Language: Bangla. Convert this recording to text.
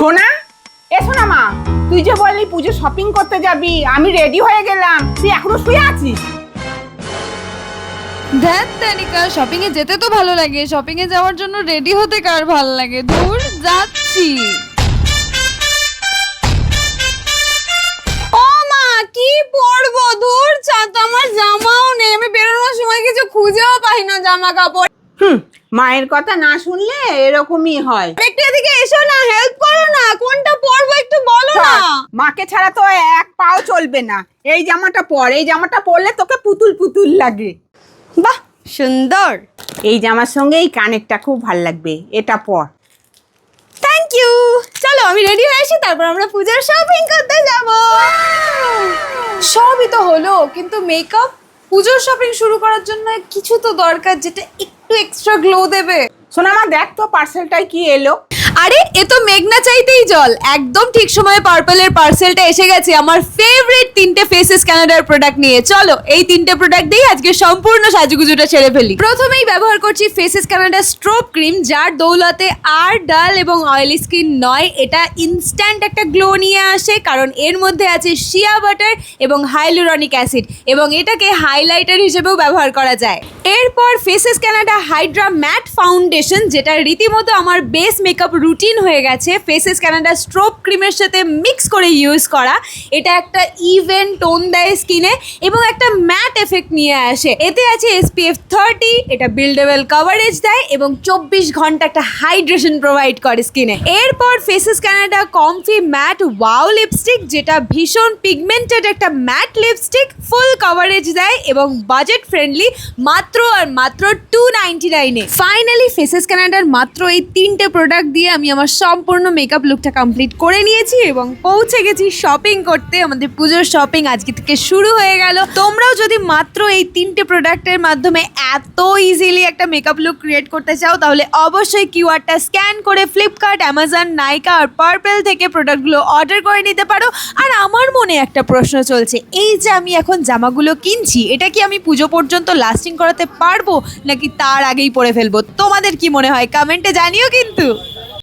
সোনা, এসো না মা। তুই যে বললি পুজো শপিং করতে যাবি, আমি রেডি হয়ে গেলাম, তুই এখনো শুয়ে আছিস? ধ্যান তানিকা, শপিং এ যেতে তো ভালো লাগে, শপিং এ যাওয়ার জন্য রেডি হতে কার ভালো লাগে? দূর যাচ্ছি। ও মা, কি পরবো? দূর ছাত, আমার জামাও নেই, আমি বেরোনোর সময় কিছু খুঁজেও পাই না জামা কাপড়। মায়ের কথা না শুনলে এরকমই হয়। একটু এদিকে এসো না, হেল্প করো না, কোনটা পরবো একটু বলো না। মাকে ছাড়া তো এক পাও চলবে না। এই জামাটা পর, এই জামাটা পরলে তোকে পুতুল পুতুল লাগে। বাহ, সুন্দর। এই জামার সঙ্গে এই কানেরটা খুব ভাল লাগবে, এটা পর। Thank you. চলো আমি রেডি হয়ে আসি, তারপর আমরা পূজার শপিং করতে যাব। সবই তো হলো, কিন্তু মেকআপ, পুজোর শপিং শুরু করার জন্য কিছু তো দরকার যেটা একটু এক্সট্রা গ্লো দেবে। শোনা মা, দেখ তো পার্সেলটাই কি এলো। আরে এ তো মেঘনা চাইতেই জল, একদম ঠিক সময়ে পার্পলের পার্সেলটা এসে গেছে আমার ফেভারিট 3টে ফেসেস কানাডার প্রোডাক্ট নিয়ে। চলো এই 3টে প্রোডাক্ট দিয়ে আজকে সম্পূর্ণ সাজুগুজুটা ছেড়ে ফেলি। প্রথমেই ব্যবহার করছি ফেসেস কানাডা স্ট্রোব ক্রিম, যার দৌলতে আর ডাল এবং অয়েলি স্কিন নয়, এটা ইনস্ট্যান্ট একটা গ্লো নিয়ে আসে, কারণ এর মধ্যে আছে শিয়া বাটার এবং হাইলুরনিক অ্যাসিড, এবং এটাকে হাইলাইটার হিসেবেও ব্যবহার করা যায়। এরপর Faces Canada hydra matte foundation, যেটা রীতিমতো আমার বেস মেকআপ রুটিন হয়ে গেছে, ফেসেস কানাডা স্ট্রোব ক্রিমের সাথে মিক্স করে ইউজ করা। এটা একটা ইভেন টোন দেয় স্কিনে এবং একটা ম্যাট এফেক্ট নিয়ে আসে। এতে আছে SPF 30, এটা বিল্ডেবল কভারেজ দেয় এবং 24 ঘন্টা একটা হাইড্রেশন প্রোভাইড করে স্কিনে। এরপর Faces Canada comfy matte wow lipstick, যেটা ভীষণ পিগমেন্টেড একটা ম্যাট লিপস্টিক, ফুল কভারেজ দেয় এবং বাজেট ফ্রেন্ডলি, মাত্র আর মাত্র 299-এ। ফাইনালি ফেসেস কানাডার মাত্র এই 3টে প্রোডাক্ট দিয়ে আমি আমার সম্পূর্ণ মেকআপ লুকটা কমপ্লিট করে নিয়েছি এবং পৌঁছে গেছি শপিং করতে। আমাদের পুজোর শপিং আজকে থেকে শুরু হয়ে গেল। তোমরাও যদি মাত্র এই 3টে প্রোডাক্টের মাধ্যমে এত ইজিলি একটা মেকআপ লুক ক্রিয়েট করতে চাও, তাহলে অবশ্যই কিউআরটা স্ক্যান করে ফ্লিপকার্ট, অ্যামাজন, নাইকা আর পার্পল থেকে প্রোডাক্টগুলো অর্ডার করে নিতে পারো। আর আমার মনে একটা প্রশ্ন চলছে, এই যে আমি এখন জামাগুলো কিনছি, এটা কি আমি পুজো পর্যন্ত লাস্টিং করাতে পারবো নাকি তার আগেই পরে ফেলবো? তোমাদের কি মনে হয়? কমেন্টে জানিও কিন্তু।